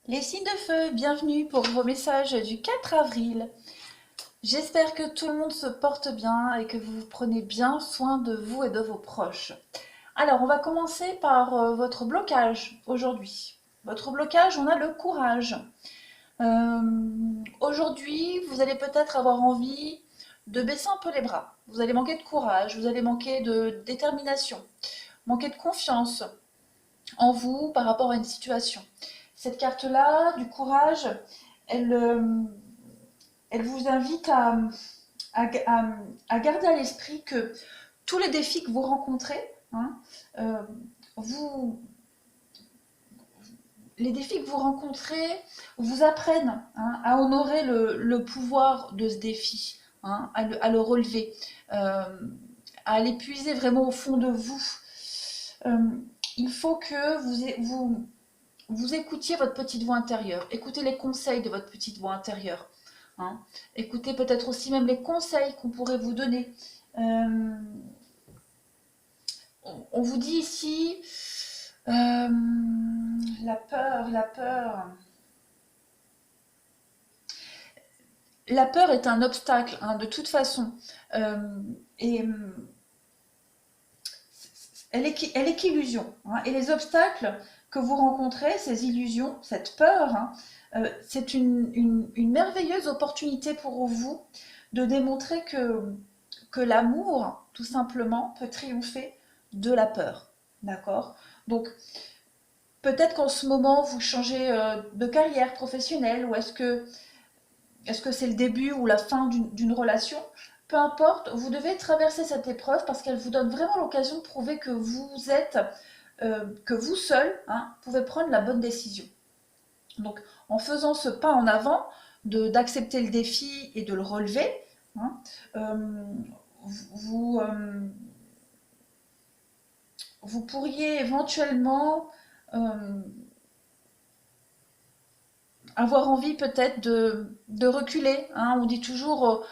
Les signes de feu, bienvenue pour vos messages du 4 avril. J'espère que tout le monde se porte bien et que vous prenez bien soin de vous et de vos proches. Alors, on va commencer par votre blocage aujourd'hui. Votre blocage, on a le courage. Euh, Aujourd'hui, vous allez peut-être avoir envie de baisser un peu les bras. Vous allez manquer de courage, vous allez manquer de détermination, manquer de confiance en vous par rapport à une situation. Cette carte-là, du courage, elle, elle vous invite à, à- à garder à l'esprit que tous les défis que vous rencontrez, hein, euh, vous, les défis que vous rencontrez vous apprennent, hein, à honorer le pouvoir de ce défi, hein, à le relever, à l'épuiser vraiment au fond de vous. Euh, il faut que vous écoutiez votre petite voix intérieure, écoutez les conseils de votre petite voix intérieure. Hein. Écoutez peut-être aussi même les conseils qu'on pourrait vous donner. Euh, on vous dit ici, la peur, la peur. La peur est un obstacle, hein, de toute façon. Euh, et elle est qu'illusion. Hein. Et les obstacles que vous rencontrez, ces illusions, cette peur, hein, c'est une merveilleuse opportunité pour vous de démontrer que l'amour, tout simplement, peut triompher de la peur. D'accord. Donc, peut-être qu'en ce moment, vous changez de carrière professionnelle, ou est-ce que c'est le début ou la fin d'une relation? Peu importe, vous devez traverser cette épreuve parce qu'elle vous donne vraiment l'occasion de prouver que vous êtes, que vous seul, hein, pouvez prendre la bonne décision. Donc, en faisant ce pas en avant, d'accepter le défi et de le relever, hein, euh, vous, euh, vous pourriez éventuellement euh, avoir envie peut-être de reculer. Hein. On dit toujours,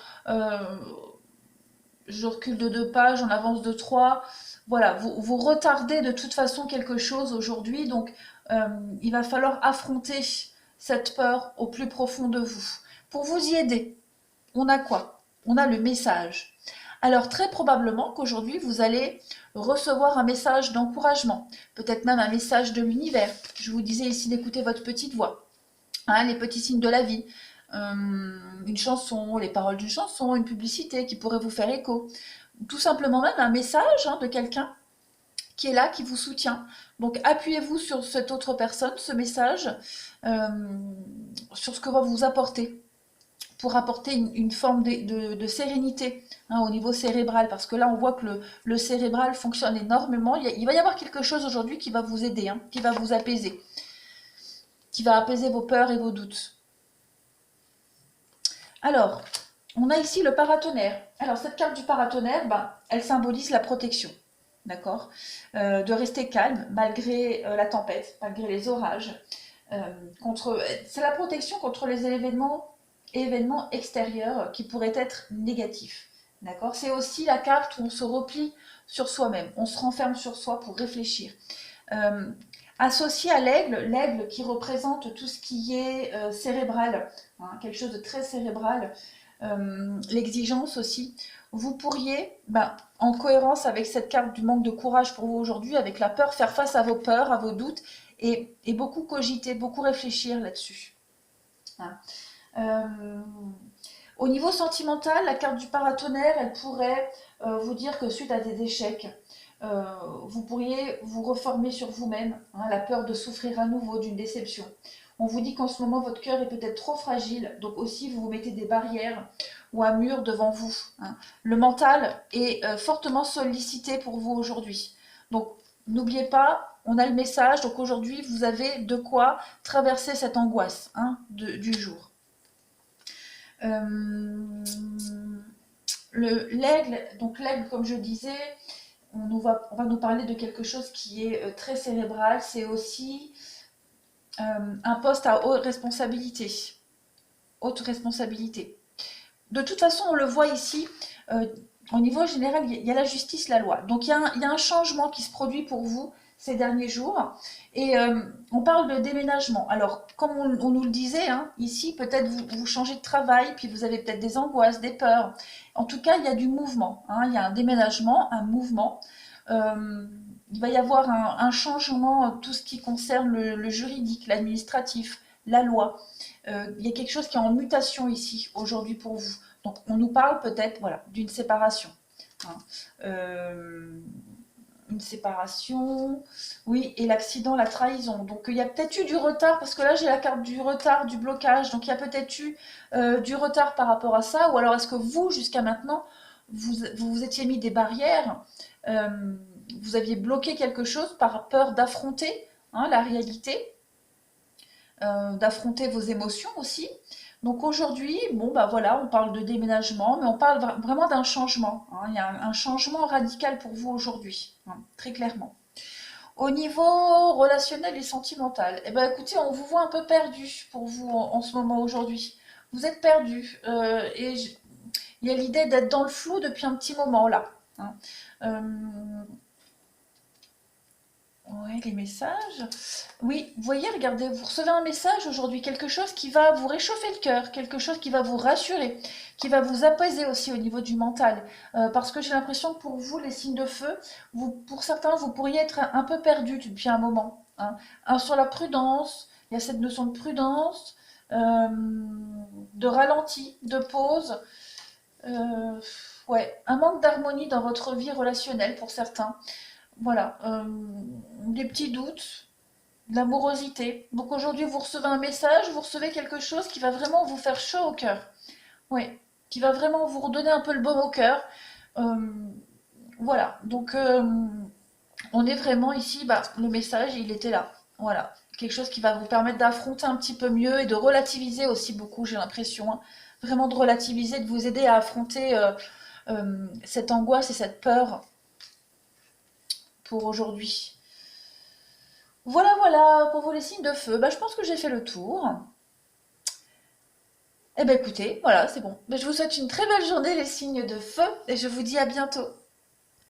je recule de 2 pages, on avance de 3. Voilà, vous retardez de toute façon quelque chose aujourd'hui, donc euh, il va falloir affronter cette peur au plus profond de vous. Pour vous y aider, on a quoi? On a le message. Alors très probablement qu'aujourd'hui vous allez recevoir un message d'encouragement, peut-être même un message de l'univers. Je vous disais ici d'écouter votre petite voix, hein, les petits signes de la vie, une chanson, les paroles d'une chanson, une publicité qui pourrait vous faire écho, tout simplement même un message, hein, de quelqu'un qui est là, qui vous soutient. Donc appuyez-vous sur cette autre personne, ce message, euh, sur ce que va vous apporter, pour apporter une forme de sérénité, hein, au niveau cérébral, parce que là on voit que le cérébral fonctionne énormément. Il va y avoir quelque chose aujourd'hui qui va vous aider, hein, qui va vous apaiser, qui va apaiser vos peurs et vos doutes. Alors, on a ici le paratonnerre. Alors, cette carte du paratonnerre, ben, elle symbolise la protection. D'accord. De rester calme malgré la tempête, malgré les orages. C'est la protection contre les événements extérieurs qui pourraient être négatifs. D'accord. C'est aussi la carte où on se replie sur soi-même, on se renferme sur soi pour réfléchir. Euh, Associé à l'aigle, l'aigle qui représente tout ce qui est cérébral, hein, quelque chose de très cérébral, l'exigence aussi. Vous pourriez, ben, en cohérence avec cette carte du manque de courage pour vous aujourd'hui, avec la peur, faire face à vos peurs, à vos doutes, et beaucoup cogiter, beaucoup réfléchir là-dessus. Hein. Euh, Au niveau sentimental, la carte du paratonnerre, elle pourrait vous dire que suite à des échecs, euh, vous pourriez vous reformer sur vous-même, hein, la peur de souffrir à nouveau d'une déception. On vous dit qu'en ce moment, votre cœur est peut-être trop fragile, donc aussi vous vous mettez des barrières ou un mur devant vous. Hein. Le mental est fortement sollicité pour vous aujourd'hui. Donc, n'oubliez pas, on a le message, donc aujourd'hui, vous avez de quoi traverser cette angoisse, hein, du jour. Euh, L'aigle, donc l'aigle, comme je disais, on va nous parler de quelque chose qui est très cérébral. C'est aussi un poste à haute responsabilité. Haute responsabilité. De toute façon, on le voit ici, au niveau général, il y a la justice, la loi. Donc il y a un changement qui se produit pour vous, ces derniers jours. Et on parle de déménagement. Alors, comme on nous le disait, hein, ici, peut-être vous changez de travail, puis vous avez peut-être des angoisses, des peurs. En tout cas, il y a du mouvement, hein, il y a un déménagement, un mouvement. Euh, il va y avoir un changement, tout ce qui concerne le juridique, l'administratif, la loi. Il y a quelque chose qui est en mutation ici, aujourd'hui pour vous. Donc, on nous parle peut-être, voilà, d'une séparation, hein. Euh, une séparation, oui, et l'accident, la trahison. Donc il y a peut-être eu du retard, parce que là j'ai la carte du retard, du blocage, donc il y a peut-être eu du retard par rapport à ça, ou alors est-ce que vous, jusqu'à maintenant, vous étiez mis des barrières, euh, vous aviez bloqué quelque chose par peur d'affronter, hein, la réalité, d'affronter vos émotions aussi. Donc aujourd'hui, bon bah voilà, on parle de déménagement, mais on parle vraiment d'un changement, hein. Il y a un changement radical pour vous aujourd'hui, hein, très clairement. Au niveau relationnel et sentimental, eh ben écoutez, on vous voit un peu perdu pour vous en ce moment aujourd'hui. Vous êtes perdu il y a l'idée d'être dans le flou depuis un petit moment là, hein. Euh, Ouais, les messages. Oui, vous voyez, regardez, vous recevez un message aujourd'hui, quelque chose qui va vous réchauffer le cœur, quelque chose qui va vous rassurer, qui va vous apaiser aussi au niveau du mental. Parce que j'ai l'impression que pour vous, les signes de feu, pour certains, vous pourriez être un peu perdu depuis un moment, hein. Sur la prudence, il y a cette notion de prudence, de ralenti, de pause. euh, ouais, un manque d'harmonie dans votre vie relationnelle pour certains. Voilà, des petits doutes, de l'amorosité. Donc aujourd'hui, vous recevez un message, vous recevez quelque chose qui va vraiment vous faire chaud au cœur. Oui, qui va vraiment vous redonner un peu le baume au cœur. Euh, voilà, donc on est vraiment ici, bah, le message, il était là. Voilà, quelque chose qui va vous permettre d'affronter un petit peu mieux et de relativiser aussi beaucoup, j'ai l'impression, hein. Vraiment de relativiser, de vous aider à affronter cette angoisse et cette peur pour aujourd'hui. Voilà, voilà, pour vous les signes de feu, bah, je pense que j'ai fait le tour. Eh ben écoutez, voilà, c'est bon. Ben, je vous souhaite une très belle journée les signes de feu et je vous dis à bientôt.